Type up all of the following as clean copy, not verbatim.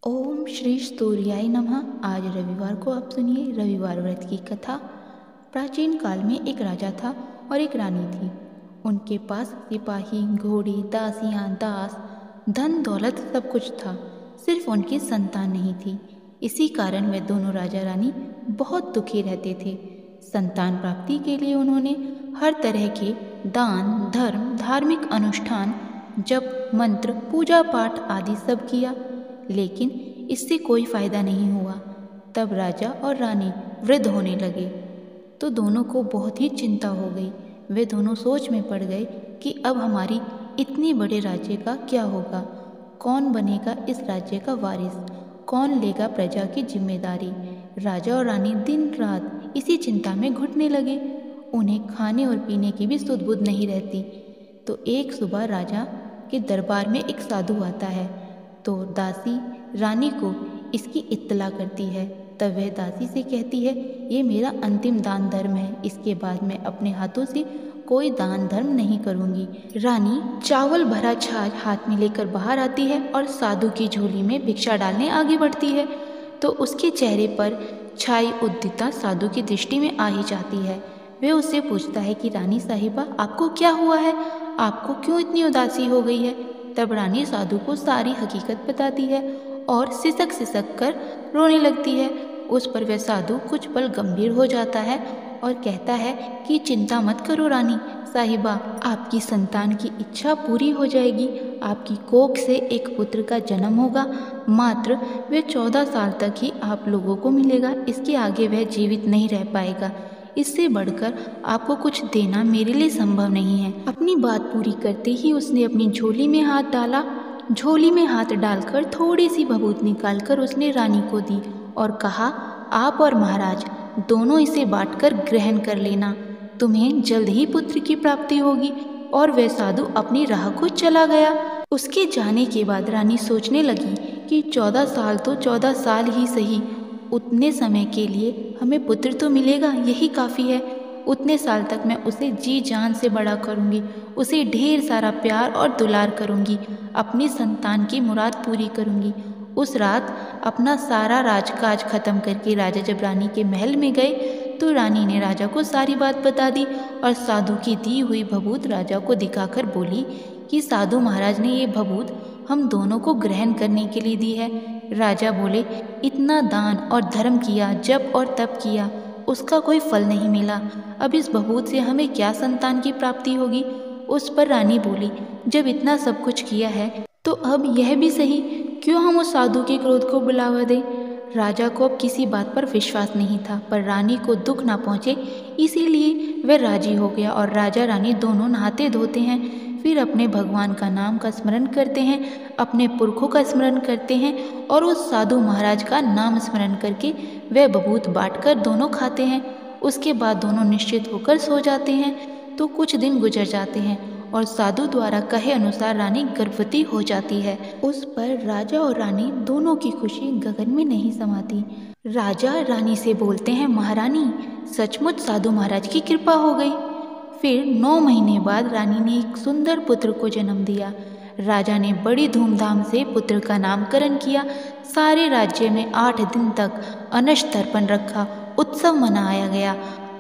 ओम श्री स्तूर्याय नमः। आज रविवार को आप सुनिए रविवार व्रत की कथा। प्राचीन काल में एक राजा था और एक रानी थी। उनके पास सिपाही, घोड़े, दासियां, दास, धन दौलत सब कुछ था। सिर्फ उनकी संतान नहीं थी। इसी कारण वे दोनों राजा रानी बहुत दुखी रहते थे। संतान प्राप्ति के लिए उन्होंने हर तरह के दान, धर्म, धार्मिक अनुष्ठान, जप, मंत्र, पूजा पाठ आदि सब किया, लेकिन इससे कोई फायदा नहीं हुआ। तब राजा और रानी वृद्ध होने लगे तो दोनों को बहुत ही चिंता हो गई। वे दोनों सोच में पड़ गए कि अब हमारी इतने बड़े राज्य का क्या होगा, कौन बनेगा इस राज्य का वारिस, कौन लेगा प्रजा की जिम्मेदारी। राजा और रानी दिन रात इसी चिंता में घुटने लगे। उन्हें खाने और पीने की भी सुध बुध नहीं रहती। तो एक सुबह राजा के दरबार में एक साधु आता है। तो दासी रानी को इसकी इत्तला करती है। तब वह दासी से कहती है, ये मेरा अंतिम दान धर्म है, इसके बाद मैं अपने हाथों से कोई दान धर्म नहीं करूँगी। रानी चावल भरा छाछ हाथ में लेकर बाहर आती है और साधु की झोली में भिक्षा डालने आगे बढ़ती है। तो उसके चेहरे पर छाई उद्दिता साधु की दृष्टि में आ ही जाती है। वह उससे पूछता है कि रानी साहिबा, आपको क्या हुआ है, आपको क्यों इतनी उदासी हो गई है। तब रानी साधु को सारी हकीकत बताती है और सिसक सिसक कर रोने लगती है। उस पर वह साधु कुछ पल गंभीर हो जाता है और कहता है कि चिंता मत करो रानी साहिबा, आपकी संतान की इच्छा पूरी हो जाएगी। आपकी कोख से एक पुत्र का जन्म होगा। मात्र वह 14 साल तक ही आप लोगों को मिलेगा। इसके आगे वह जीवित नहीं रह पाएगा। इससे बढ़कर आपको कुछ देना मेरे लिए संभव नहीं है। अपनी बात पूरी करते ही उसने अपनी झोली में हाथ डाला। झोली में हाथ डालकर थोड़ी सी भभूत निकालकर उसने रानी को दी और कहा, आप और महाराज दोनों इसे बांटकर ग्रहण कर लेना, तुम्हें जल्द ही पुत्र की प्राप्ति होगी। और वह साधु अपनी राह को चला गया। उसके जाने के बाद रानी सोचने लगी कि 14 साल तो 14 साल ही सही, उतने समय के लिए हमें पुत्र तो मिलेगा, यही काफ़ी है। उतने साल तक मैं उसे जी जान से बड़ा करूँगी, उसे ढेर सारा प्यार और दुलार करूँगी, अपनी संतान की मुराद पूरी करूँगी। उस रात अपना सारा राजकाज खत्म करके राजा जब रानी के महल में गए तो रानी ने राजा को सारी बात बता दी और साधु की दी हुई भभूत राजा को दिखाकर बोली कि साधु महाराज ने ये भभूत हम दोनों को ग्रहण करने के लिए दी है। राजा बोले, इतना दान और धर्म किया, जप और तप किया, उसका कोई फल नहीं मिला। अब इस भभूत से हमें क्या संतान की प्राप्ति होगी। उस पर रानी बोली, जब इतना सब कुछ किया है तो अब यह भी सही, क्यों हम उस साधु के क्रोध को बुलावा दें। राजा को अब किसी बात पर विश्वास नहीं था, पर रानी को दुख ना पहुँचे इसीलिए वह राजी हो गया और राजा रानी दोनों नहाते धोते हैं। फिर अपने भगवान का नाम का स्मरण करते हैं, अपने पुरखों का स्मरण करते हैं और उस साधु महाराज का नाम स्मरण करके वह भभूत बांटकर दोनों खाते हैं। उसके बाद दोनों निश्चित होकर सो जाते हैं। तो कुछ दिन गुजर जाते हैं और साधु द्वारा कहे अनुसार रानी गर्भवती हो जाती है। उस पर राजा और रानी दोनों की खुशी गगन में नहीं समाती। राजा रानी से बोलते हैं, महारानी सचमुच साधु महाराज की कृपा हो गई। फिर 9 महीने बाद रानी ने एक सुंदर पुत्र को जन्म दिया। राजा ने बड़ी धूमधाम से पुत्र का नामकरण किया। सारे राज्य में 8 दिन तक अनश तर्पण रखा, उत्सव मनाया गया।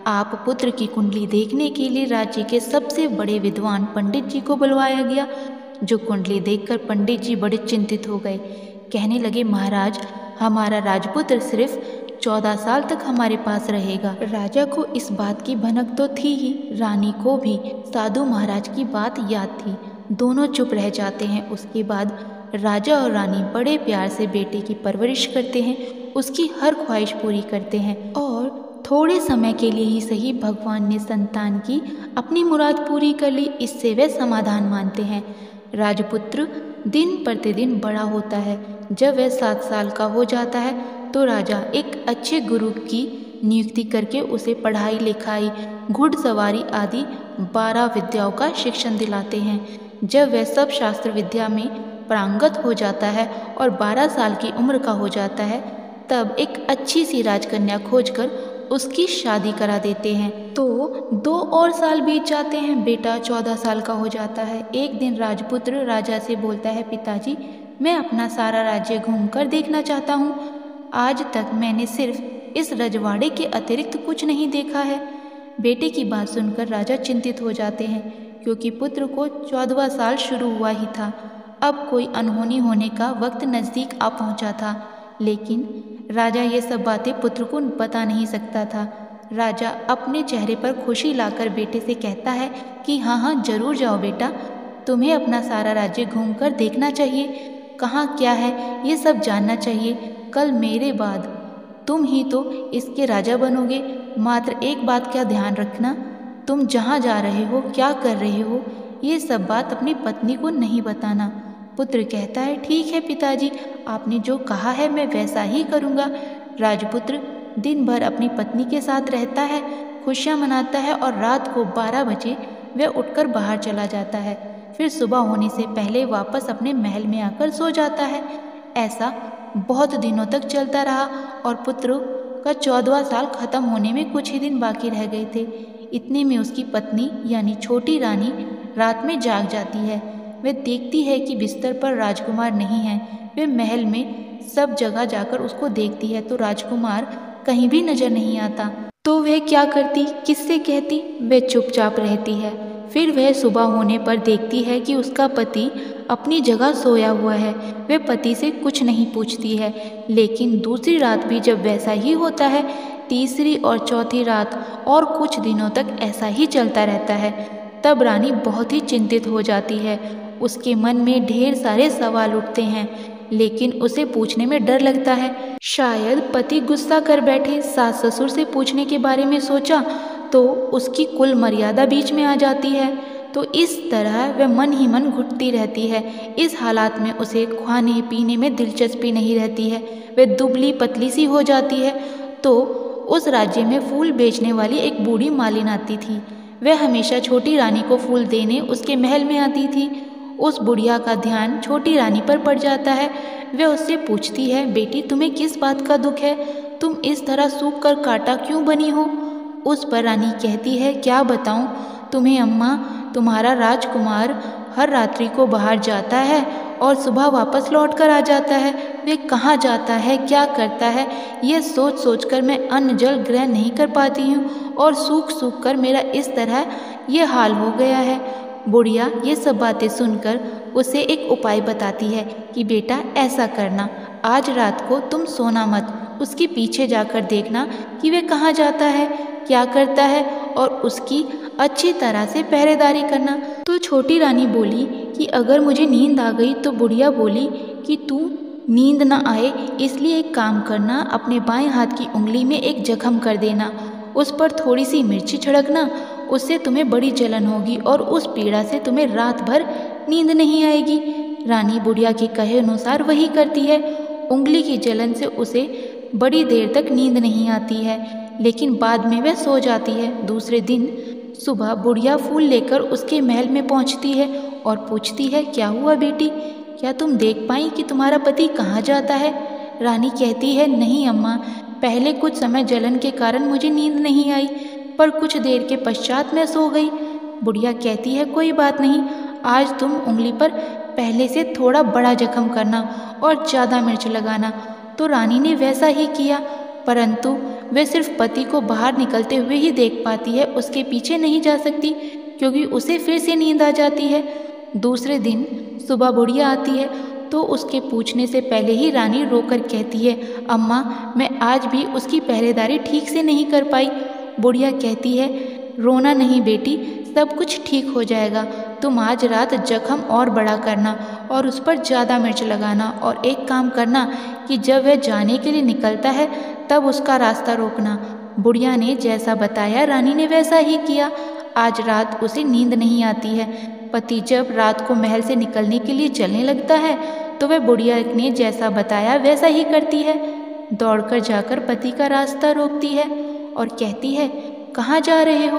आप पुत्र की कुंडली देखने के लिए राज्य के सबसे बड़े विद्वान पंडित जी को बुलवाया गया। जो कुंडली देखकर पंडित जी बड़े चिंतित हो गए। कहने लगे, महाराज हमारा राजपुत्र सिर्फ 14 साल तक हमारे पास रहेगा। राजा को इस बात की भनक तो थी ही, रानी को भी साधु महाराज की बात याद थी। दोनों चुप रह जाते हैं। उसके बाद राजा और रानी बड़े प्यार से बेटे की परवरिश करते हैं, उसकी हर ख्वाहिश पूरी करते हैं और थोड़े समय के लिए ही सही भगवान ने संतान की अपनी मुराद पूरी कर ली। इससे वे समाधान मानते हैं। राजपुत्र दिन प्रतिदिन बड़ा होता है। जब वह 7 साल का हो जाता है तो राजा एक अच्छे गुरु की नियुक्ति करके उसे पढ़ाई लिखाई, घुड़सवारी आदि 12 विद्याओं का शिक्षण दिलाते हैं। जब वह सब शास्त्र विद्या में पारंगत हो जाता है और 12 साल की उम्र का हो जाता है तब एक अच्छी सी राजकन्या खोजकर उसकी शादी करा देते हैं। तो 2 और साल बीत जाते हैं। बेटा 14 साल का हो जाता है। एक दिन राजपुत्र राजा से बोलता है, पिताजी मैं अपना सारा राज्य घूमकर देखना चाहता हूँ। आज तक मैंने सिर्फ इस रजवाड़े के अतिरिक्त कुछ नहीं देखा है। बेटे की बात सुनकर राजा चिंतित हो जाते हैं, क्योंकि पुत्र को 14वां साल शुरू हुआ ही था। अब कोई अनहोनी होने का वक्त नज़दीक आ पहुंचा था, लेकिन राजा ये सब बातें पुत्र को बता नहीं सकता था। राजा अपने चेहरे पर खुशी लाकर बेटे से कहता है कि हाँ, जरूर जाओ बेटा, तुम्हें अपना सारा राज्य घूमकर देखना चाहिए। कहाँ क्या है ये सब जानना चाहिए। कल मेरे बाद तुम ही तो इसके राजा बनोगे। मात्र एक बात का ध्यान रखना, तुम जहाँ जा रहे हो, क्या कर रहे हो, ये सब बात अपनी पत्नी को नहीं बताना। पुत्र कहता है ठीक है पिताजी, आपने जो कहा है मैं वैसा ही करूँगा। राजपुत्र दिन भर अपनी पत्नी के साथ रहता है, खुशियाँ मनाता है और रात को 12 बजे वह उठकर बाहर चला जाता है। फिर सुबह होने से पहले वापस अपने महल में आकर सो जाता है। ऐसा बहुत दिनों तक चलता रहा और पुत्र का 14वां साल खत्म होने में कुछ ही दिन बाकी रह गए थे। इतने में उसकी पत्नी यानी छोटी रानी रात में जाग जाती है। वह देखती है कि बिस्तर पर राजकुमार नहीं है। वह महल में सब जगह जाकर उसको देखती है तो राजकुमार कहीं भी नजर नहीं आता। तो वह क्या करती, किससे कहती? वह चुपचाप रहती है। फिर वह सुबह होने पर देखती है कि उसका पति अपनी जगह सोया हुआ है। वह पति से कुछ नहीं पूछती है। लेकिन दूसरी रात भी जब वैसा ही होता है, तीसरी और चौथी रात और कुछ दिनों तक ऐसा ही चलता रहता है। तब रानी बहुत ही चिंतित हो जाती है। उसके मन में ढेर सारे सवाल उठते हैं, लेकिन उसे पूछने में डर लगता है। शायद पति गुस्सा कर बैठे। सास ससुर से पूछने के बारे में सोचा तो उसकी कुल मर्यादा बीच में आ जाती है। तो इस तरह वह मन ही मन घुटती रहती है। इस हालात में उसे खाने पीने में दिलचस्पी नहीं रहती है। वह दुबली पतली सी हो जाती है। तो उस राज्य में फूल बेचने वाली एक बूढ़ी मालिन आती थी। वह हमेशा छोटी रानी को फूल देने उसके महल में आती थी। उस बुढ़िया का ध्यान छोटी रानी पर पड़ जाता है। वह उससे पूछती है, बेटी तुम्हें किस बात का दुख है? तुम इस तरह सूख कर कांटा क्यों बनी हो? उस पर रानी कहती है, क्या बताऊं तुम्हें अम्मा, तुम्हारा राजकुमार हर रात्रि को बाहर जाता है और सुबह वापस लौट कर आ जाता है। वह कहाँ जाता है, क्या करता है, यह सोच सोच कर मैं अन्न जल ग्रहण नहीं कर पाती हूँ और सूख सूख कर मेरा इस तरह ये हाल हो गया है। बुढ़िया ये सब बातें सुनकर उसे एक उपाय बताती है कि बेटा ऐसा करना, आज रात को तुम सोना मत, उसके पीछे जाकर देखना कि वह कहाँ जाता है, क्या करता है और उसकी अच्छी तरह से पहरेदारी करना। तो छोटी रानी बोली कि अगर मुझे नींद आ गई। तो बुढ़िया बोली कि तू नींद न आए इसलिए एक काम करना, अपने बाएं हाथ की उंगली में एक जख्म कर देना, उस पर थोड़ी सी मिर्ची छिड़कना, उससे तुम्हें बड़ी जलन होगी और उस पीड़ा से तुम्हें रात भर नींद नहीं आएगी। रानी बुढ़िया के कहे अनुसार वही करती है। उंगली की जलन से उसे बड़ी देर तक नींद नहीं आती है, लेकिन बाद में वह सो जाती है। दूसरे दिन सुबह बुढ़िया फूल लेकर उसके महल में पहुंचती है और पूछती है, क्या हुआ बेटी, क्या तुम देख पाई कि तुम्हारा पति कहाँ जाता है? रानी कहती है, नहीं अम्मा, पहले कुछ समय जलन के कारण मुझे नींद नहीं आई, पर कुछ देर के पश्चात मैं सो गई। बुढ़िया कहती है, कोई बात नहीं, आज तुम उंगली पर पहले से थोड़ा बड़ा जख्म करना और ज़्यादा मिर्च लगाना। तो रानी ने वैसा ही किया, परंतु वह सिर्फ पति को बाहर निकलते हुए ही देख पाती है, उसके पीछे नहीं जा सकती क्योंकि उसे फिर से नींद आ जाती है। दूसरे दिन सुबह बुढ़िया आती है तो उसके पूछने से पहले ही रानी रोकर कहती है, अम्मा मैं आज भी उसकी पहरेदारी ठीक से नहीं कर पाई। बुढ़िया कहती है, रोना नहीं बेटी, सब कुछ ठीक हो जाएगा। तुम आज रात जख्म और बड़ा करना और उस पर ज़्यादा मिर्च लगाना, और एक काम करना कि जब वह जाने के लिए निकलता है तब उसका रास्ता रोकना। बुढ़िया ने जैसा बताया रानी ने वैसा ही किया। आज रात उसे नींद नहीं आती है। पति जब रात को महल से निकलने के लिए चलने लगता है तो वह बुढ़िया ने जैसा बताया वैसा ही करती है। दौड़कर जाकर पति का रास्ता रोकती है और कहती है, कहाँ जा रहे हो,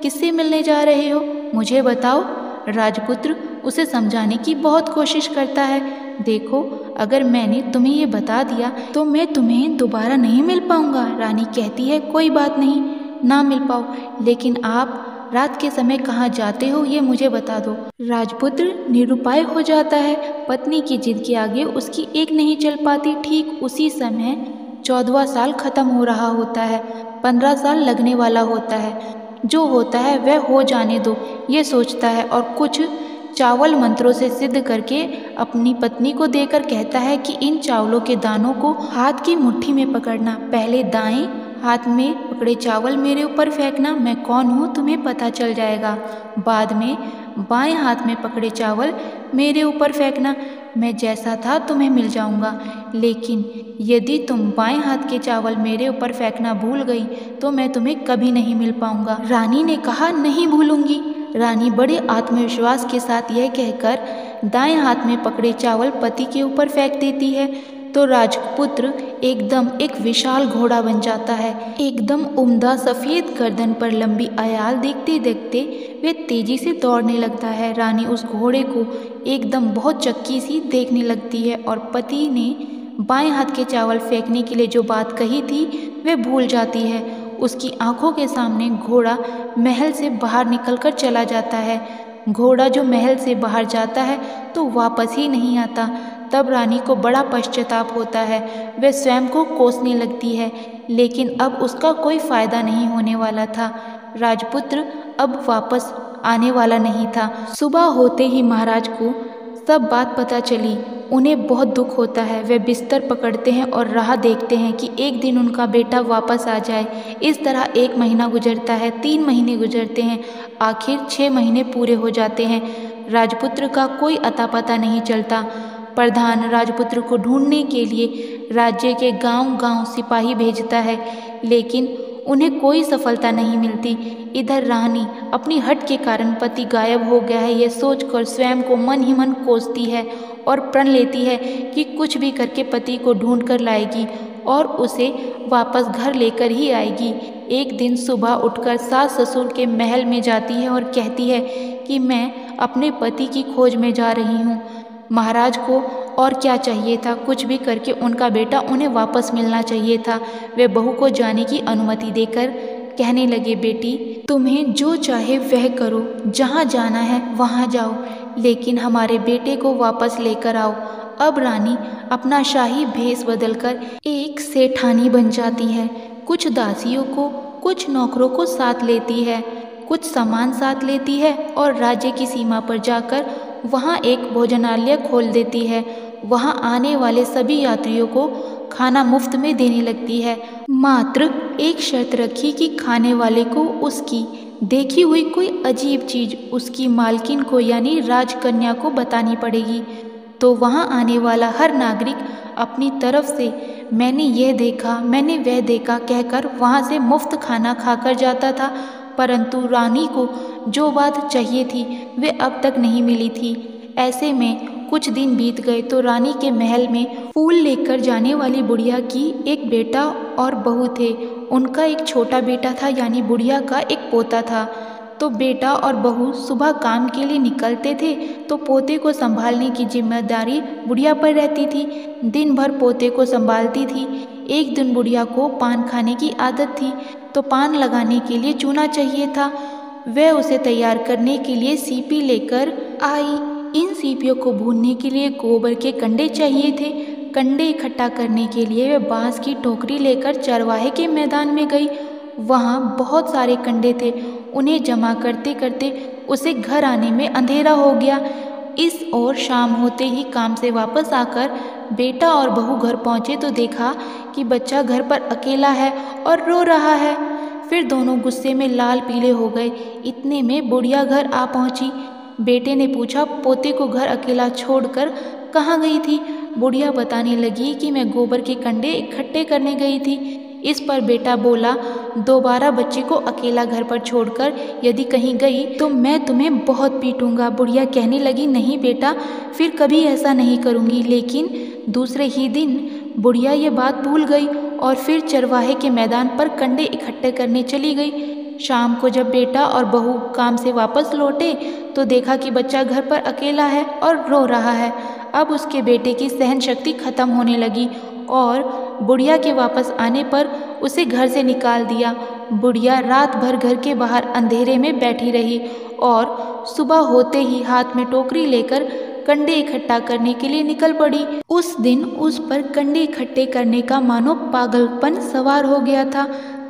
किससे मिलने जा रहे हो, मुझे बताओ। राजपुत्र उसे समझाने की बहुत कोशिश करता है। देखो, अगर मैंने तुम्हें ये बता दिया तो मैं तुम्हें दोबारा नहीं मिल पाऊंगा। रानी कहती है, कोई बात नहीं, ना मिल पाओ, लेकिन आप रात के समय कहाँ जाते हो ये मुझे बता दो। राजपुत्र निरुपाय हो जाता है। पत्नी की जिद के आगे उसकी एक नहीं चल पाती। ठीक उसी समय 14वां साल खत्म हो रहा होता है, 15 साल लगने वाला होता है। जो होता है वह हो जाने दो, ये सोचता है और कुछ चावल मंत्रों से सिद्ध करके अपनी पत्नी को देकर कहता है कि इन चावलों के दानों को हाथ की मुट्ठी में पकड़ना, पहले दाएं हाथ में पकड़े चावल मेरे ऊपर फेंकना, मैं कौन हूँ तुम्हें पता चल जाएगा। बाद में बाएं हाथ में पकड़े चावल मेरे ऊपर फेंकना, मैं जैसा था तुम्हें मिल जाऊंगा। लेकिन यदि तुम बाएं हाथ के चावल मेरे ऊपर फेंकना भूल गई तो मैं तुम्हें कभी नहीं मिल पाऊंगा। रानी ने कहा, नहीं भूलूंगी। रानी बड़े आत्मविश्वास के साथ यह कहकर दाएं हाथ में पकड़े चावल पति के ऊपर फेंक देती है तो राजपुत्र एकदम एक विशाल घोड़ा बन जाता है। एकदम उम्दा सफ़ेद गर्दन पर लंबी आयाल देखते देखते वे तेजी से दौड़ने लगता है। रानी उस घोड़े को एकदम बहुत चक्की सी देखने लगती है और पति ने बाएं हाथ के चावल फेंकने के लिए जो बात कही थी वे भूल जाती है। उसकी आंखों के सामने घोड़ा महल से बाहर निकलकर चला जाता है। घोड़ा जो महल से बाहर जाता है तो वापस ही नहीं आता। तब रानी को बड़ा पश्चाताप होता है। वह स्वयं को कोसने लगती है, लेकिन अब उसका कोई फायदा नहीं होने वाला था। राजपुत्र अब वापस आने वाला नहीं था। सुबह होते ही महाराज को सब बात पता चली। उन्हें बहुत दुख होता है। वे बिस्तर पकड़ते हैं और राह देखते हैं कि एक दिन उनका बेटा वापस आ जाए। इस तरह 1 महीना गुजरता है, 3 महीने गुजरते हैं, आखिर 6 महीने पूरे हो जाते हैं। राजपुत्र का कोई अता पता नहीं चलता। प्रधान राजपुत्र को ढूंढने के लिए राज्य के गांव-गांव सिपाही भेजता है, लेकिन उन्हें कोई सफलता नहीं मिलती। इधर रानी अपनी हट के कारण पति गायब हो गया है यह सोचकर स्वयं को मन ही मन कोसती है और प्रण लेती है कि कुछ भी करके पति को ढूंढ कर लाएगी और उसे वापस घर लेकर ही आएगी। एक दिन सुबह उठकर सास ससुर के महल में जाती है और कहती है कि मैं अपने पति की खोज में जा रही हूँ। महाराज को और क्या चाहिए था, कुछ भी करके उनका बेटा उन्हें वापस मिलना चाहिए था। वे बहू को जाने की अनुमति देकर कहने लगे, बेटी तुम्हें जो चाहे वह करो, जहाँ जाना है वहाँ जाओ, लेकिन हमारे बेटे को वापस लेकर आओ। अब रानी अपना शाही भेष बदलकर एक सेठानी बन जाती है। कुछ दासियों को, कुछ नौकरों को साथ लेती है, कुछ सामान साथ लेती है और राज्य की सीमा पर जाकर वहाँ एक भोजनालय खोल देती है। वहाँ आने वाले सभी यात्रियों को खाना मुफ्त में देने लगती है। मात्र एक शर्त रखी कि खाने वाले को उसकी देखी हुई कोई अजीब चीज़ उसकी मालकिन को यानी राजकन्या को बतानी पड़ेगी। तो वहाँ आने वाला हर नागरिक अपनी तरफ से मैंने यह देखा, मैंने वह देखा कहकर वहाँ से मुफ्त खाना खाकर जाता था। परंतु रानी को जो बात चाहिए थी वे अब तक नहीं मिली थी। ऐसे में कुछ दिन बीत गए तो रानी के महल में फूल लेकर जाने वाली बुढ़िया की एक बेटा और बहू थे। उनका एक छोटा बेटा था यानी बुढ़िया का एक पोता था। तो बेटा और बहू सुबह काम के लिए निकलते थे तो पोते को संभालने की जिम्मेदारी बुढ़िया पर रहती थी। दिन भर पोते को संभालती थी। एक दिन बुढ़िया को पान खाने की आदत थी तो पान लगाने के लिए चूना चाहिए था। वह उसे तैयार करने के लिए सीपी लेकर आई। इन सीपियों को भूनने के लिए गोबर के कंडे चाहिए थे। कंडे इकट्ठा करने के लिए वह बांस की टोकरी लेकर चरवाहे के मैदान में गई। वहाँ बहुत सारे कंडे थे। उन्हें जमा करते करते उसे घर आने में अंधेरा हो गया। इस ओर शाम होते ही काम से वापस आकर बेटा और बहू घर पहुँचे तो देखा कि बच्चा घर पर अकेला है और रो रहा है। फिर दोनों गुस्से में लाल पीले हो गए। इतने में बुढ़िया घर आ पहुँची। बेटे ने पूछा, पोते को घर अकेला छोड़कर कहाँ गई थी? बुढ़िया बताने लगी कि मैं गोबर के कंडे इकट्ठे करने गई थी। इस पर बेटा बोला, दोबारा बच्चे को अकेला घर पर छोड़कर यदि कहीं गई तो मैं तुम्हें बहुत पीटूंगा। बुढ़िया कहने लगी, नहीं बेटा, फिर कभी ऐसा नहीं करूँगी। लेकिन दूसरे ही दिन बुढ़िया ये बात भूल गई और फिर चरवाहे के मैदान पर कंडे इकट्ठे करने चली गई। शाम को जब बेटा और बहू काम से वापस लौटे तो देखा कि बच्चा घर पर अकेला है और रो रहा है। अब उसके बेटे की सहन शक्ति खत्म होने लगी और बुढ़िया के वापस आने पर उसे घर से निकाल दिया। बुढ़िया रात भर घर के बाहर अंधेरे में बैठी रही और सुबह होते ही हाथ में टोकरी लेकर कंडे इकट्ठा करने के लिए निकल पड़ी। उस दिन उस पर कंडे इकट्ठे करने का मानो पागलपन सवार हो गया था।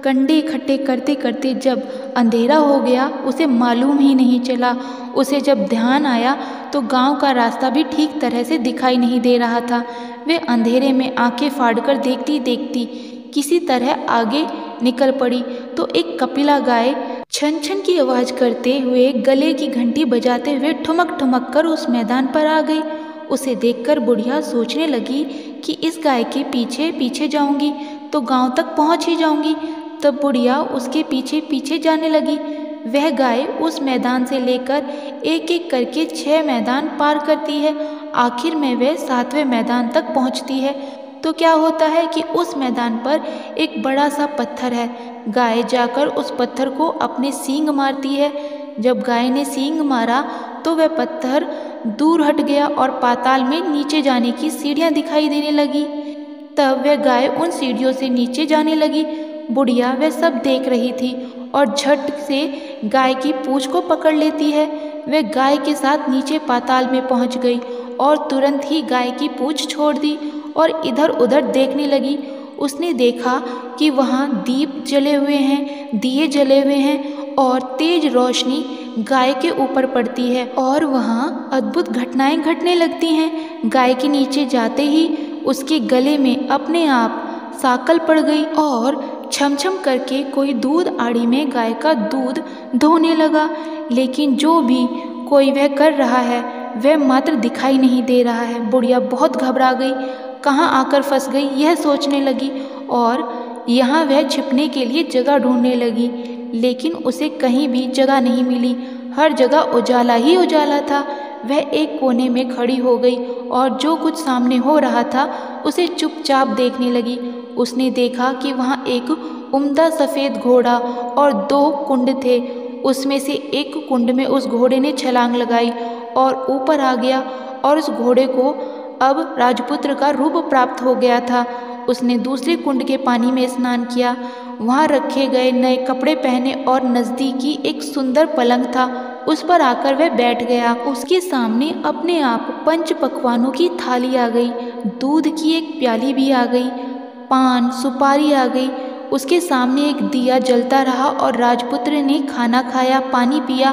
कंडे इकट्ठे करते करते जब अंधेरा हो गया उसे मालूम ही नहीं चला। उसे जब ध्यान आया तो गांव का रास्ता भी ठीक तरह से दिखाई नहीं दे रहा था। वे अंधेरे में आंखें फाड़कर देखती देखती किसी तरह आगे निकल पड़ी तो एक कपिला गाय छन छन की आवाज करते हुए गले की घंटी बजाते हुए ठुमक ठुमक कर उस मैदान पर आ गई। उसे देखकर बुढ़िया सोचने लगी कि इस गाय के पीछे पीछे जाऊंगी तो गांव तक पहुंच ही जाऊंगी। तब बुढ़िया उसके पीछे पीछे जाने लगी। वह गाय उस मैदान से लेकर एक एक करके 6 मैदान पार करती है। आखिर में वह 7वें मैदान तक पहुंचती है तो क्या होता है कि उस मैदान पर एक बड़ा सा पत्थर है। गाय जाकर उस पत्थर को अपने सींग मारती है। जब गाय ने सींग मारा तो वह पत्थर दूर हट गया और पाताल में नीचे जाने की सीढ़ियां दिखाई देने लगी। तब वह गाय उन सीढ़ियों से नीचे जाने लगी। बुढ़िया वह सब देख रही थी और झट से गाय की पूंछ को पकड़ लेती है। वह गाय के साथ नीचे पाताल में पहुंच गई और तुरंत ही गाय की पूंछ छोड़ दी और इधर उधर देखने लगी। उसने देखा कि वहाँ दीप जले हुए हैं, दिए जले हुए हैं और तेज रोशनी गाय के ऊपर पड़ती है और वहाँ अद्भुत घटनाएं घटने लगती हैं। गाय के नीचे जाते ही उसके गले में अपने आप साकल पड़ गई और छम छम करके कोई दूध आड़ी में गाय का दूध धोने लगा। लेकिन जो भी कोई वह कर रहा है वह मात्र दिखाई नहीं दे रहा है। बुढ़िया बहुत घबरा गई, कहाँ आकर फंस गई यह सोचने लगी और यहाँ वह छिपने के लिए जगह ढूंढने लगी। लेकिन उसे कहीं भी जगह नहीं मिली, हर जगह उजाला ही उजाला था। वह एक कोने में खड़ी हो गई और जो कुछ सामने हो रहा था उसे चुपचाप देखने लगी। उसने देखा कि वहाँ एक उम्दा सफ़ेद घोड़ा और 2 कुंड थे। उसमें से एक कुंड में उस घोड़े ने छलांग लगाई और ऊपर आ गया और उस घोड़े को अब राजपुत्र का रूप प्राप्त हो गया था। उसने दूसरे कुंड के पानी में स्नान किया, वहाँ रखे गए नए कपड़े पहने और नज़दीकी एक सुंदर पलंग था, उस पर आकर वह बैठ गया। उसके सामने अपने आप 5 पकवानों की थाली आ गई, दूध की एक प्याली भी आ गई, पान सुपारी आ गई। उसके सामने एक दिया जलता रहा और राजपुत्र ने खाना खाया, पानी पिया,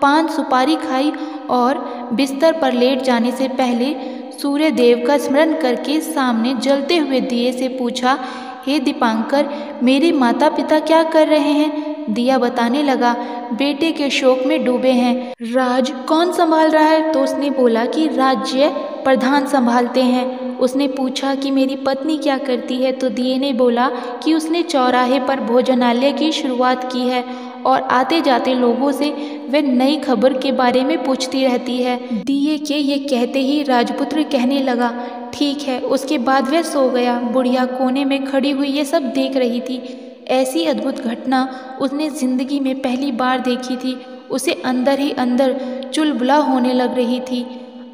पान सुपारी खाई और बिस्तर पर लेट जाने से पहले सूर्य देव का स्मरण करके सामने जलते हुए दिए से पूछा, हे दीपांकर, मेरे माता पिता क्या कर रहे हैं? दिया बताने लगा, बेटे के शोक में डूबे हैं। राज कौन संभाल रहा है? तो उसने बोला कि राज्य प्रधान संभालते हैं। उसने पूछा कि मेरी पत्नी क्या करती है? तो दिए ने बोला कि उसने चौराहे पर भोजनालय की शुरुआत की है और आते जाते लोगों से वह नई खबर के बारे में पूछती रहती है। दिए के ये कहते ही राजपुत्र कहने लगा, ठीक है। उसके बाद वह सो गया। बुढ़िया कोने में खड़ी हुई ये सब देख रही थी। ऐसी अद्भुत घटना उसने जिंदगी में पहली बार देखी थी। उसे अंदर ही अंदर चुलबुला होने लग रही थी,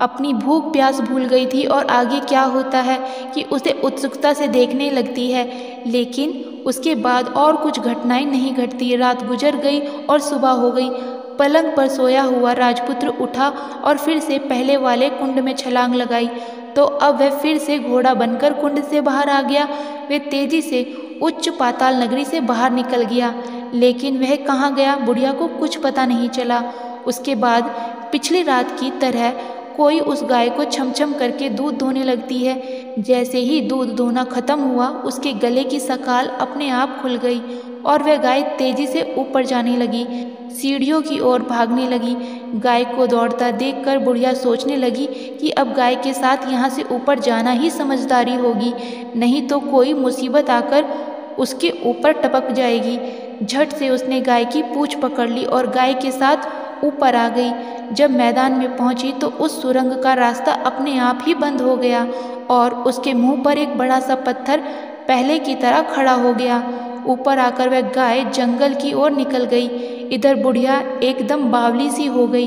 अपनी भूख प्यास भूल गई थी और आगे क्या होता है कि उसे उत्सुकता से देखने लगती है। लेकिन उसके बाद और कुछ घटनाएं नहीं घटती। रात गुजर गई और सुबह हो गई। पलंग पर सोया हुआ राजपुत्र उठा और फिर से पहले वाले कुंड में छलांग लगाई तो अब वह फिर से घोड़ा बनकर कुंड से बाहर आ गया। वह तेजी से उच्च पाताल नगरी से बाहर निकल गया, लेकिन वह कहाँ गया बुढ़िया को कुछ पता नहीं चला। उसके बाद पिछली रात की तरह कोई उस गाय को छमछम करके दूध दोहने लगती है। जैसे ही दूध दोहना खत्म हुआ उसके गले की सकाल अपने आप खुल गई और वह गाय तेजी से ऊपर जाने लगी, सीढ़ियों की ओर भागने लगी। गाय को दौड़ता देखकर बुढ़िया सोचने लगी कि अब गाय के साथ यहाँ से ऊपर जाना ही समझदारी होगी, नहीं तो कोई मुसीबत आकर उसके ऊपर टपक जाएगी। झट से उसने गाय की पूंछ पकड़ ली और गाय के साथ ऊपर आ गई। जब मैदान में पहुंची तो उस सुरंग का रास्ता अपने आप ही बंद हो गया और उसके मुंह पर एक बड़ा सा पत्थर पहले की तरह खड़ा हो गया। ऊपर आकर वह गाय जंगल की ओर निकल गई। इधर बुढ़िया एकदम बावली सी हो गई।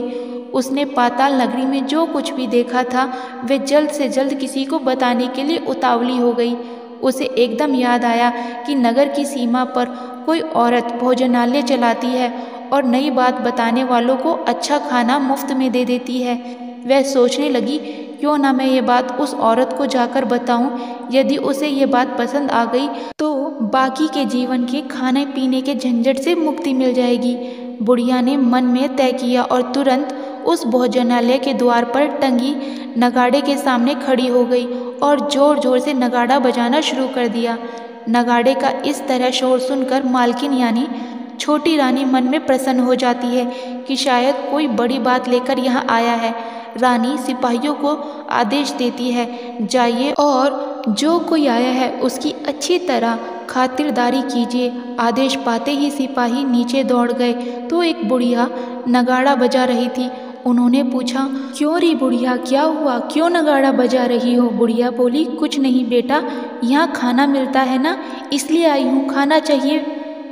उसने पाताल नगरी में जो कुछ भी देखा था वह जल्द से जल्द किसी को बताने के लिए उतावली हो गई। उसे एकदम याद आया कि नगर की सीमा पर कोई औरत भोजनालय चलाती है और नई बात बताने वालों को अच्छा खाना मुफ्त में दे देती है। वह सोचने लगी, क्यों ना मैं ये बात उस औरत को जाकर बताऊं। यदि उसे ये बात पसंद आ गई तो बाकी के जीवन के खाने पीने के झंझट से मुक्ति मिल जाएगी। बुढ़िया ने मन में तय किया और तुरंत उस भोजनालय के द्वार पर टंगी नगाड़े के सामने खड़ी हो गई और जोर जोर से नगाड़ा बजाना शुरू कर दिया। नगाड़े का इस तरह शोर सुनकर मालकिन यानी छोटी रानी मन में प्रसन्न हो जाती है कि शायद कोई बड़ी बात लेकर यहाँ आया है। रानी सिपाहियों को आदेश देती है, जाइए और जो कोई आया है उसकी अच्छी तरह खातिरदारी कीजिए। आदेश पाते ही सिपाही नीचे दौड़ गए तो एक बुढ़िया नगाड़ा बजा रही थी। उन्होंने पूछा, क्यों रे बुढ़िया, क्या हुआ, क्यों नगाड़ा बजा रही हो? बुढ़िया बोली, कुछ नहीं बेटा, यहाँ खाना मिलता है ना, इसलिए आई हूँ, खाना चाहिए,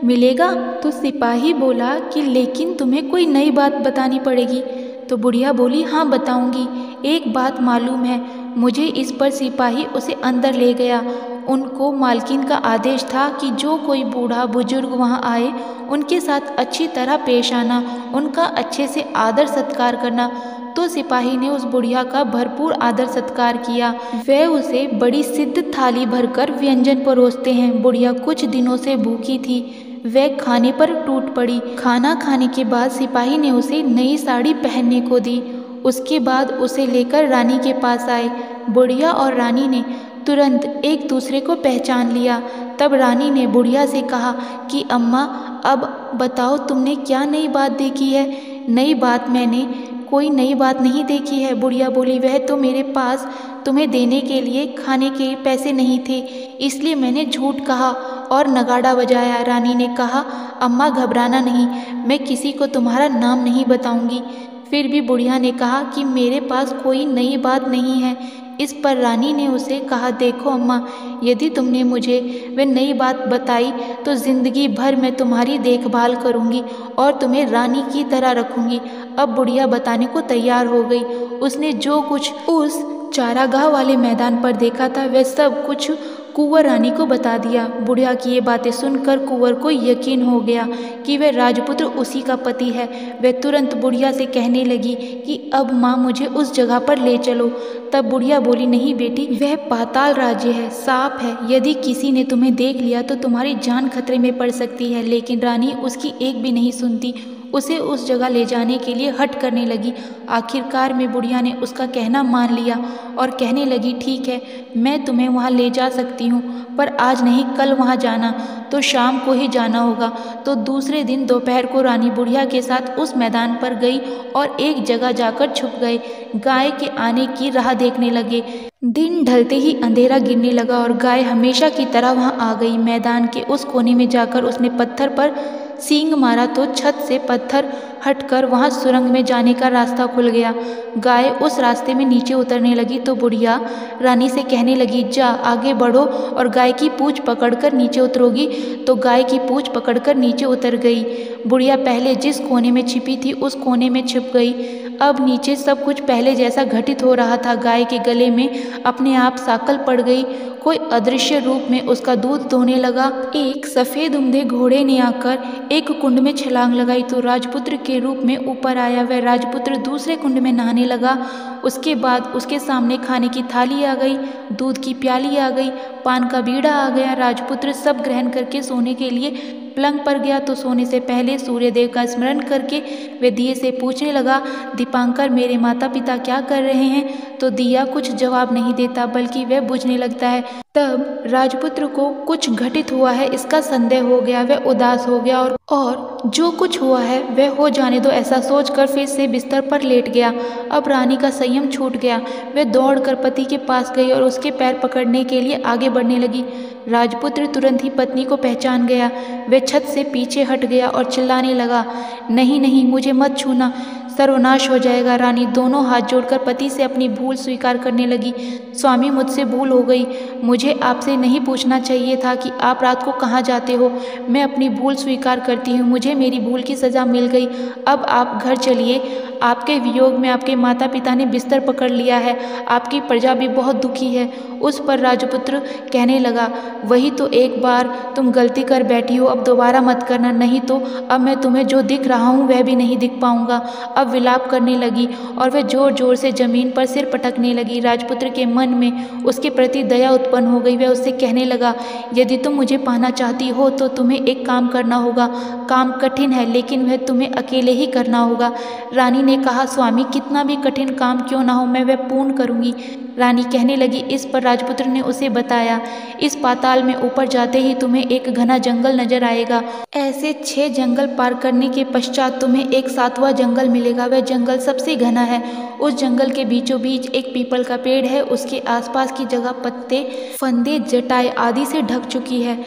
मिलेगा? तो सिपाही बोला कि लेकिन तुम्हें कोई नई बात बतानी पड़ेगी। तो बुढ़िया बोली, हाँ बताऊंगी। एक बात मालूम है मुझे। इस पर सिपाही उसे अंदर ले गया। उनको मालकिन का आदेश था कि जो कोई बूढ़ा बुजुर्ग वहाँ आए उनके साथ अच्छी तरह पेश आना, उनका अच्छे से आदर सत्कार करना। तो सिपाही ने उस बुढ़िया का भरपूर आदर सत्कार किया। वे उसे बड़ी सिद्ध थाली भरकर व्यंजन परोसते हैं। बुढ़िया कुछ दिनों से भूखी थी, वह खाने पर टूट पड़ी। खाना खाने के बाद सिपाही ने उसे नई साड़ी पहनने को दी। उसके बाद उसे लेकर रानी के पास आए। बुढ़िया और रानी ने तुरंत एक दूसरे को पहचान लिया। तब रानी ने बुढ़िया से कहा कि अम्मा, अब बताओ तुमने क्या नई बात देखी है? नई बात मैंने कोई नई बात नहीं देखी है। बुढ़िया बोली, वह तो मेरे पास तुम्हें देने के लिए खाने के पैसे नहीं थे, इसलिए मैंने झूठ कहा और नगाड़ा बजाया। रानी ने कहा, अम्मा घबराना नहीं, मैं किसी को तुम्हारा नाम नहीं बताऊंगी। फिर भी बुढ़िया ने कहा कि मेरे पास कोई नई बात नहीं है। इस पर रानी ने उसे कहा, देखो अम्मा, यदि तुमने मुझे वह नई बात बताई तो ज़िंदगी भर मैं तुम्हारी देखभाल करूंगी और तुम्हें रानी की तरह रखूंगी। अब बुढ़िया बताने को तैयार हो गई। उसने जो कुछ उस चारागाह वाले मैदान पर देखा था वह सब कुछ कुंवर रानी को बता दिया। बुढ़िया की ये बातें सुनकर कुंवर को यकीन हो गया कि वह राजपुत्र उसी का पति है। वह तुरंत बुढ़िया से कहने लगी कि अब माँ मुझे उस जगह पर ले चलो। तब बुढ़िया बोली, नहीं बेटी, वह पाताल राज्य है, सांप है, यदि किसी ने तुम्हें देख लिया तो तुम्हारी जान खतरे में पड़ सकती है। लेकिन रानी उसकी एक भी नहीं सुनती, उसे उस जगह ले जाने के लिए हठ करने लगी। आखिरकार में बुढ़िया ने उसका कहना मान लिया और कहने लगी, ठीक है, मैं तुम्हें वहाँ ले जा सकती हूँ, पर आज नहीं, कल वहाँ जाना, तो शाम को ही जाना होगा। तो दूसरे दिन दोपहर को रानी बुढ़िया के साथ उस मैदान पर गई और एक जगह जाकर छुप गए। गाय के आने की राह देखने लगे। दिन ढलते ही अंधेरा गिरने लगा और गाय हमेशा की तरह वहाँ आ गई। मैदान के उस कोने में जाकर उसने पत्थर पर सींग मारा तो छत से पत्थर हटकर वहाँ सुरंग में जाने का रास्ता खुल गया। गाय उस रास्ते में नीचे उतरने लगी तो बुढ़िया रानी से कहने लगी, जा आगे बढ़ो और गाय की पूँछ पकड़कर नीचे उतरोगी। तो गाय की पूँछ पकड़कर नीचे उतर गई। बुढ़िया पहले जिस कोने में छिपी थी उस कोने में छिप गई। अब नीचे सब कुछ पहले जैसा घटित हो रहा था। गाय के गले में अपने आप साकल पड़ गई। कोई अदृश्य रूप में उसका दूध दोहने लगा। एक सफ़ेद उम्दे घोड़े ने आकर एक कुंड में छलांग लगाई तो राजपुत्र के रूप में ऊपर आया। वह राजपुत्र दूसरे कुंड में नहाने लगा। उसके बाद उसके सामने खाने की थाली आ गई, दूध की प्याली आ गई, पान का बीड़ा आ गया। राजपुत्र सब ग्रहण करके सोने के लिए पलंग पर गया तो सोने से पहले सूर्यदेव का स्मरण करके वह दिए से पूछने लगा, दीपांकर, मेरे माता पिता क्या कर रहे हैं? तो दिया कुछ जवाब नहीं देता बल्कि वह बुझने लगता है। तब राजपुत्र को कुछ घटित हुआ है इसका संदेह हो गया। वह उदास हो गया और जो कुछ हुआ है वह हो जाने दो ऐसा सोचकर फिर से बिस्तर पर लेट गया। अब रानी का संयम छूट गया। वह दौड़कर पति के पास गई और उसके पैर पकड़ने के लिए आगे बढ़ने लगी। राजपुत्र तुरंत ही पत्नी को पहचान गया। वह छत से पीछे हट गया और चिल्लाने लगा, नहीं नहीं, मुझे मत छूना, सर्वनाश हो जाएगा। रानी दोनों हाथ जोड़कर पति से अपनी भूल स्वीकार करने लगी। स्वामी, मुझसे भूल हो गई। मुझे आपसे नहीं पूछना चाहिए था कि आप रात को कहाँ जाते हो। मैं अपनी भूल स्वीकार करती हूँ। मुझे मेरी भूल की सज़ा मिल गई। अब आप घर चलिए। आपके वियोग में आपके माता पिता ने बिस्तर पकड़ लिया है। आपकी प्रजा भी बहुत दुखी है। उस पर राजपुत्र कहने लगा, वही तो एक बार तुम गलती कर बैठी हो, अब दोबारा मत करना, नहीं तो अब मैं तुम्हें जो दिख रहा हूँ वह भी नहीं दिख पाऊंगा। अब विलाप करने लगी और वह जोर जोर से जमीन पर सिर पटकने लगी। राजपुत्र के मन में उसके प्रति दया उत्पन्न हो गई। वह उससे कहने लगा, यदि तुम मुझे पाना चाहती हो तो तुम्हें एक काम करना होगा। काम कठिन है लेकिन वह तुम्हें अकेले ही करना होगा। रानी ने कहा, स्वामी, कितना भी कठिन काम क्यों ना हो मैं वह पूर्ण करूंगी। रानी कहने लगी। इस पर राजपुत्र ने उसे बताया, इस पाताल में ऊपर जाते ही तुम्हें एक घना जंगल नजर आएगा। ऐसे 6 जंगल पार करने के पश्चात तुम्हें एक 7वां जंगल मिलेगा। वह जंगल सबसे घना है। उस जंगल के बीचों बीच एक पीपल का पेड़ है। उसके आसपास की जगह पत्ते, फंदे, जटाई आदि से ढक चुकी है।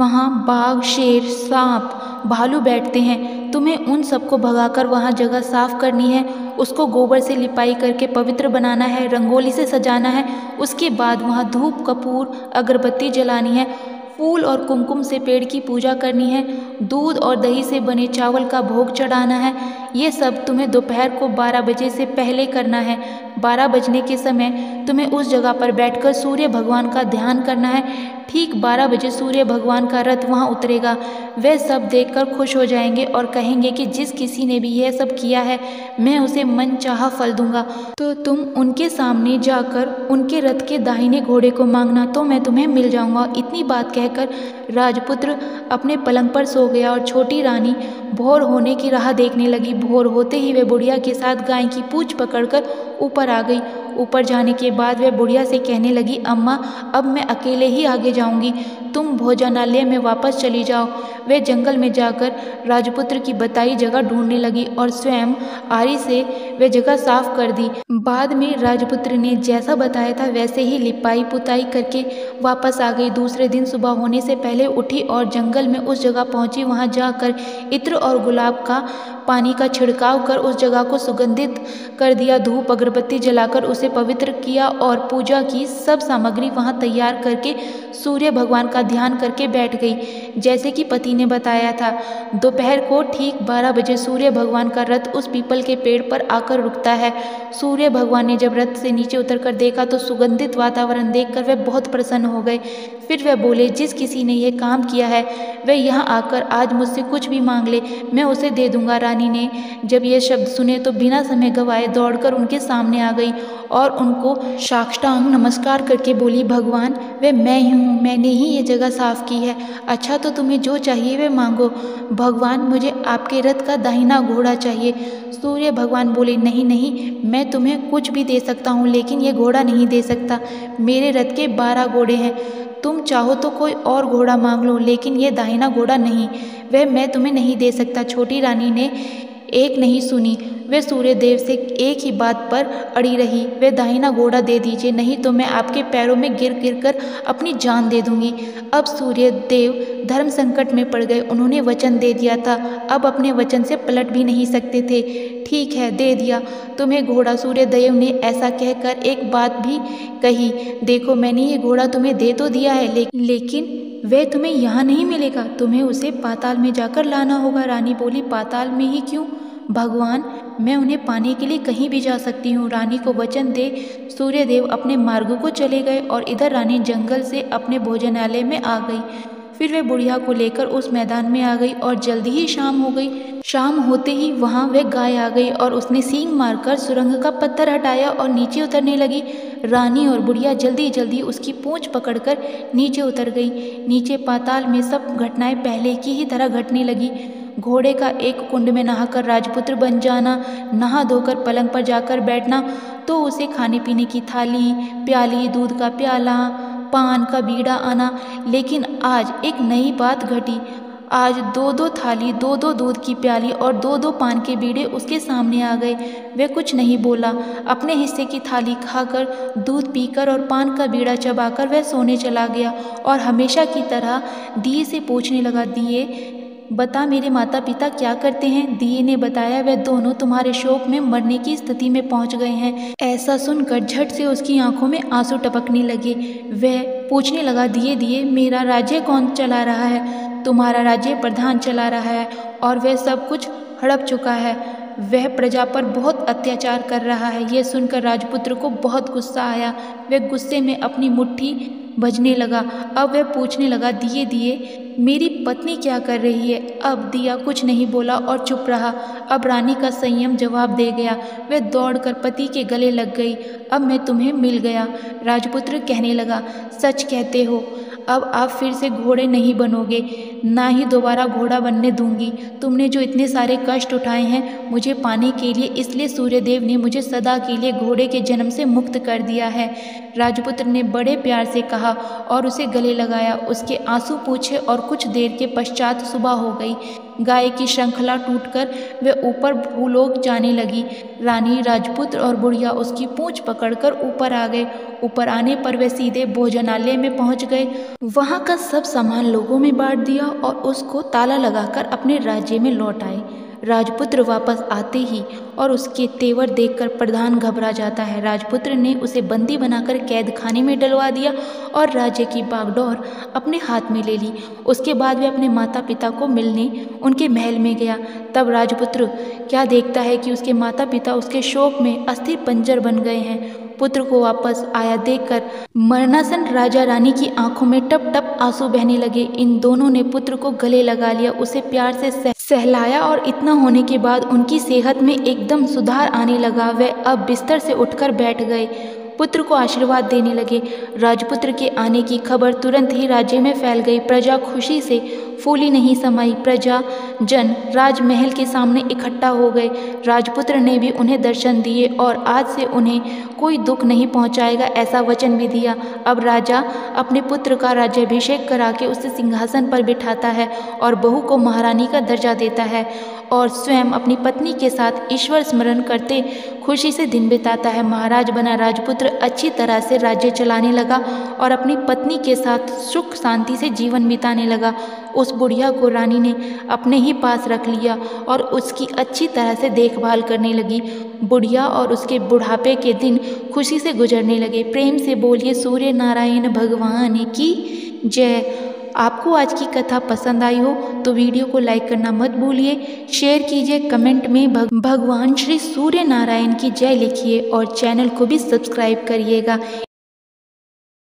वहाँ बाघ, शेर, सांप, भालू बैठते हैं। तुम्हें उन सबको भगाकर वहाँ जगह साफ करनी है। उसको गोबर से लिपाई करके पवित्र बनाना है, रंगोली से सजाना है। उसके बाद वहाँ धूप, कपूर, अगरबत्ती जलानी है। फूल और कुमकुम से पेड़ की पूजा करनी है। दूध और दही से बने चावल का भोग चढ़ाना है। ये सब तुम्हें दोपहर को 12 बजे से पहले करना है। 12 बजने के समय तुम्हें उस जगह पर बैठकर सूर्य भगवान का ध्यान करना है। ठीक 12 बजे सूर्य भगवान का रथ वहाँ उतरेगा। वे सब देखकर खुश हो जाएंगे और कहेंगे कि जिस किसी ने भी यह सब किया है मैं उसे मनचाहा फल दूंगा। तो तुम उनके सामने जाकर उनके रथ के दाहिने घोड़े को मांगना, तो मैं तुम्हें मिल जाऊंगा। इतनी बात कहकर राजपुत्र अपने पलंग पर सो गया और छोटी रानी भोर होने की राह देखने लगी। भोर होते ही वह बुढ़िया के साथ गाय की पूंछ पकड़कर ऊपर आ गई। ऊपर जाने के बाद वह बुढ़िया से कहने लगी, अम्मा, अब मैं अकेले ही आगे जाऊंगी, तुम भोजनालय में वापस चली जाओ। वह जंगल में जाकर राजपुत्र की बताई जगह ढूंढने लगी और स्वयं आरी से वह जगह साफ कर दी। बाद में राजपुत्र ने जैसा बताया था वैसे ही लिपाई पुताई करके वापस आ गई। दूसरे दिन सुबह होने से पहले उठी और जंगल में उस जगह पहुंची। वहां जाकर इत्र और गुलाब का पानी का छिड़काव कर उस जगह को सुगंधित कर दिया। धूप अगरबत्ती जलाकर उसे पवित्र किया और पूजा की सब सामग्री वहां तैयार करके सूर्य भगवान का ध्यान करके बैठ गई, जैसे कि पति ने बताया था। दोपहर को ठीक 12 बजे सूर्य भगवान का रथ उस पीपल के पेड़ पर आकर रुकता है। सूर्य भगवान ने जब रथ से नीचे उतरकर देखा तो सुगंधित वातावरण देखकर वह बहुत प्रसन्न हो गए। फिर वह बोले, जिस किसी ने यह काम किया है वह यहाँ आकर आज मुझसे कुछ भी मांग ले, मैं उसे दे दूंगा। रानी ने जब ये शब्द सुने तो बिना समय गवाए दौड़कर उनके सामने आ गई और उनको साष्टांग नमस्कार करके बोली, भगवान, वह मैं ही हूँ, मैंने ही ये जगह साफ की है। अच्छा, तो तुम्हें जो चाहिए वह मांगो। भगवान, मुझे आपके रथ का दाहिना घोड़ा चाहिए। सूर्य भगवान बोले, नहीं नहीं, मैं तुम्हें कुछ भी दे सकता हूँ लेकिन ये घोड़ा नहीं दे सकता। मेरे रथ के 12 घोड़े हैं, तुम चाहो तो कोई और घोड़ा मांग लो लेकिन ये दाहिना घोड़ा नहीं, वह मैं तुम्हें नहीं दे सकता। छोटी रानी ने एक नहीं सुनी। वे सूर्यदेव से एक ही बात पर अड़ी रही, वे दाहिना घोड़ा दे दीजिए, नहीं तो मैं आपके पैरों में गिर गिर कर अपनी जान दे दूंगी। अब सूर्यदेव धर्म संकट में पड़ गए। उन्होंने वचन दे दिया था, अब अपने वचन से पलट भी नहीं सकते थे। ठीक है, दे दिया तुम्हें घोड़ा। सूर्यदेव ने ऐसा कहकर एक बात भी कही, देखो मैंने ये घोड़ा तुम्हें दे तो दिया है लेकिन वह तुम्हें यहाँ नहीं मिलेगा, तुम्हें उसे पाताल में जाकर लाना होगा। रानी बोली, पाताल में ही क्यों? भगवान, मैं उन्हें पाने के लिए कहीं भी जा सकती हूँ। रानी को वचन दे सूर्यदेव अपने मार्ग को चले गए और इधर रानी जंगल से अपने भोजनालय में आ गई। फिर वह बुढ़िया को लेकर उस मैदान में आ गई और जल्दी ही शाम हो गई। शाम होते ही वहाँ वह गाय आ गई और उसने सींग मारकर सुरंग का पत्थर हटाया और नीचे उतरने लगी। रानी और बुढ़िया जल्दी जल्दी उसकी पूंछ पकड़कर नीचे उतर गई। नीचे पाताल में सब घटनाएं पहले की ही तरह घटने लगी। घोड़े का एक कुंड में नहाकर राजपुत्र बन जाना, नहा धोकर पलंग पर जाकर बैठना, तो उसे खाने पीने की थाली, प्याली, दूध का प्याला, पान का बीड़ा आना। लेकिन आज एक नई बात घटी। आज 2-2 थाली, 2-2 दूध की प्याली और 2-2 पान के बीड़े उसके सामने आ गए। वह कुछ नहीं बोला। अपने हिस्से की थाली खाकर, दूध पीकर और पान का बीड़ा चबाकर वह सोने चला गया और हमेशा की तरह दिए से पूछने लगा, दिए बता मेरे माता पिता क्या करते हैं? दिए ने बताया, वह दोनों तुम्हारे शोक में मरने की स्थिति में पहुंच गए हैं। ऐसा सुनकर झट से उसकी आंखों में आंसू टपकने लगे। वह पूछने लगा, दिए दिए मेरा राज्य कौन चला रहा है? तुम्हारा राज्य प्रधान चला रहा है और वह सब कुछ हड़प चुका है। वह प्रजा पर बहुत अत्याचार कर रहा है। यह सुनकर राजपुत्र को बहुत गुस्सा आया। वह गुस्से में अपनी मुट्ठी भजने लगा। अब वह पूछने लगा, दिए दिए मेरी पत्नी क्या कर रही है? अब दिया कुछ नहीं बोला और चुप रहा। अब रानी का संयम जवाब दे गया। वह दौड़कर पति के गले लग गई। अब मैं तुम्हें मिल गया। राजपुत्र कहने लगा, सच कहते हो? अब आप फिर से घोड़े नहीं बनोगे, ना ही दोबारा घोड़ा बनने दूंगी। तुमने जो इतने सारे कष्ट उठाए हैं मुझे पाने के लिए, इसलिए सूर्यदेव ने मुझे सदा के लिए घोड़े के जन्म से मुक्त कर दिया है। राजपुत्र ने बड़े प्यार से कहा और उसे गले लगाया। उसके आंसू पूछे और कुछ देर के पश्चात सुबह हो गई। गाय की श्रृंखला टूटकर वह ऊपर भूलोक जाने लगी। रानी, राजपुत्र और बुढ़िया उसकी पूंछ पकड़कर ऊपर आ गए। ऊपर आने पर वे सीधे भोजनालय में पहुंच गए। वहां का सब सामान लोगों में बांट दिया और उसको ताला लगाकर अपने राज्य में लौट आए। राजपुत्र वापस आते ही और उसके तेवर देखकर प्रधान घबरा जाता है। राजपुत्र ने उसे बंदी बनाकर कैद खाने में डलवा दिया और राज्य की बागडोर अपने हाथ में ले ली। उसके बाद वह अपने माता पिता को मिलने उनके महल में गया। तब राजपुत्र क्या देखता है कि उसके माता पिता उसके शोक में अस्थिर पंजर बन गए हैं। पुत्र को वापस आया देखकर मरणासन राजा रानी की आंखों में टप टप आंसू बहने लगे। इन दोनों ने पुत्र को गले लगा लिया, उसे प्यार से सहलाया और इतना होने के बाद उनकी सेहत में एकदम सुधार आने लगा। वह अब बिस्तर से उठकर बैठ गए, पुत्र को आशीर्वाद देने लगे। राजपुत्र के आने की खबर तुरंत ही राज्य में फैल गई। प्रजा खुशी से फूली नहीं समाई। प्रजा जन राजमहल के सामने इकट्ठा हो गए। राजपुत्र ने भी उन्हें दर्शन दिए और आज से उन्हें कोई दुख नहीं पहुंचाएगा ऐसा वचन भी दिया। अब राजा अपने पुत्र का राज्याभिषेक करा के उसे सिंहासन पर बिठाता है और बहू को महारानी का दर्जा देता है और स्वयं अपनी पत्नी के साथ ईश्वर स्मरण करते खुशी से दिन बिताता है। महाराज बना राजपुत्र अच्छी तरह से राज्य चलाने लगा और अपनी पत्नी के साथ सुख शांति से जीवन बिताने लगा। उस बुढ़िया को रानी ने अपने ही पास रख लिया और उसकी अच्छी तरह से देखभाल करने लगी। बुढ़िया और उसके बुढ़ापे के दिन खुशी से गुजरने लगे। प्रेम से बोलिए सूर्य नारायण भगवान की जय। आपको आज की कथा पसंद आई हो तो वीडियो को लाइक करना मत भूलिए, शेयर कीजिए, कमेंट में भगवान श्री सूर्य नारायण की जय लिखिए और चैनल को भी सब्सक्राइब करिएगा।